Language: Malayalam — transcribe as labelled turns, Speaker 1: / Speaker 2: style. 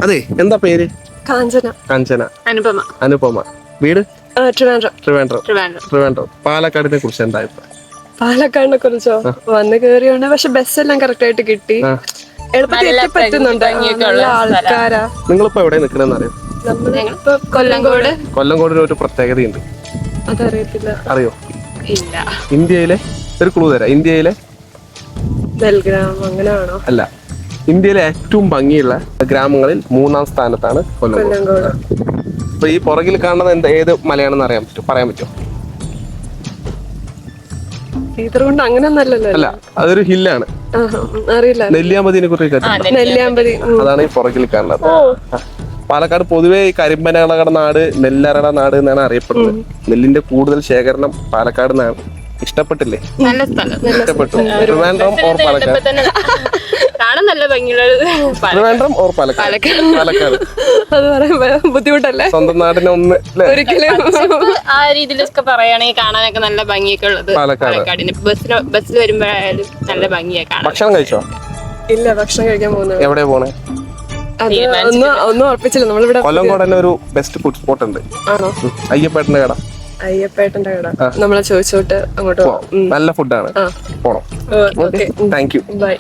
Speaker 1: അതെ, എന്താ പേര്?
Speaker 2: കാഞ്ചന.
Speaker 1: കാഞ്ചന.
Speaker 3: അനുപമ.
Speaker 1: അനുപമ. വീട്?
Speaker 2: ട്രിവാൻഡ്രം.
Speaker 1: ട്രിവാൻഡ്രം. പാലക്കാടിനെ കുറിച്ച് എന്താ അഭിപ്രായം?
Speaker 2: പാലക്കാടിനെ കുറിച്ചോ? വന്ന് കേറിയാണ്, പക്ഷെ ബസ്സെല്ലാം കറക്റ്റ് ആയിട്ട് കിട്ടി, എളുപ്പത്തിൽ എത്തിപ്പറ്റുന്നുണ്ട്, നല്ല ആൾക്കാരാ.
Speaker 1: നിങ്ങളിപ്പോ എവിടെ നിൽക്കണെന്ന് അറിയോ?
Speaker 2: നമ്മളിപ്പോ കൊല്ലങ്കോട്.
Speaker 1: കൊല്ലങ്കോടിന് ഒരു പ്രത്യേകതയുണ്ട്,
Speaker 2: അതറിയത്തില്ല.
Speaker 1: അറിയോ?
Speaker 3: ഇല്ല.
Speaker 1: ഇന്ത്യയിലെ ഒരു ക്ലൂ തരാം. ഇന്ത്യയിലെ
Speaker 2: ബെൽഗ്രാം അങ്ങനെയാണോ?
Speaker 1: അല്ല, ഇന്ത്യയിലെ ഏറ്റവും ഭംഗിയുള്ള ഗ്രാമങ്ങളിൽ 3-ാം സ്ഥാനത്താണ് കൊല്ലങ്കോട്. അപ്പൊ ഈ പുറകിൽ കാണുന്നത് ഏത് മലയാണെന്ന് പറയാൻ പറ്റുമോ?
Speaker 2: ഇതുകൊണ്ട് അങ്ങനെ
Speaker 1: അല്ല, അതൊരു ഹില്ലാണ്.
Speaker 2: അറിയില്ല.
Speaker 1: നെല്ലിയാമ്പതിനെ കുറിച്ച്
Speaker 2: നെല്ലിയാമ്പതി.
Speaker 1: അതാണ് ഈ പുറകിൽ കാണുന്നത്. പാലക്കാട് പൊതുവെ ഈ കരിമ്പനകളുടെ നാട്, നെല്ലറയുടെ നാട് എന്നാണ് അറിയപ്പെടുന്നത്. നെല്ലിന്റെ കൂടുതൽ ശേഖരണം പാലക്കാട് നിന്നാണ്. ഇഷ്ടപ്പെട്ടില്ലേ?
Speaker 3: നല്ല സ്ഥലം.
Speaker 1: ഇഷ്ടപ്പെട്ടു. ട്രിവാൻഡ്രം ഓർ പാലക്കാട്?
Speaker 3: കാണാൻ നല്ല ഭംഗിയുള്ളത്
Speaker 1: ട്രിവാൻഡ്രം ഓർ പാലക്കാട്?
Speaker 2: അത് പറയുമ്പോ ബുദ്ധിമുട്ടല്ലേ?
Speaker 1: സ്വന്തം നാടിനെ ഒന്ന്
Speaker 2: ഒരിക്കലും
Speaker 3: ആ രീതിയിലൊക്കെ പറയുകയാണെങ്കിൽ കാണാനൊക്കെ നല്ല ഭംഗിയൊക്കെ ഉള്ളത് പാലക്കാടിന്. ബസ്സിൽ വരുമ്പോഴായാലും നല്ല ഭംഗിയാ കാണാൻ.
Speaker 1: ഭക്ഷണം കഴിച്ചോ?
Speaker 2: ഇല്ല, ഭക്ഷണം കഴിക്കാൻ പോകുന്നത്.
Speaker 1: എവിടെയാ പോണേ?
Speaker 2: ഒന്നും ഉറപ്പിച്ചില്ല. നമ്മളിവിടെ
Speaker 1: കൊല്ലങ്കോട് തന്നെ ഒരു ബെസ്റ്റ് ഫുഡ് സ്പോട്ട് ഉണ്ട്.
Speaker 2: ആണോ?
Speaker 1: അയ്യപ്പേട്ടന്റെ കട.
Speaker 2: അയ്യപ്പേട്ടന്റെ കട. നമ്മളെ ചോദിച്ചോട്ട് അങ്ങോട്ട് പോവാം.
Speaker 1: നല്ല ഫുഡാണ്, പോണം.
Speaker 2: Okay,
Speaker 1: thank you.
Speaker 2: ബൈ.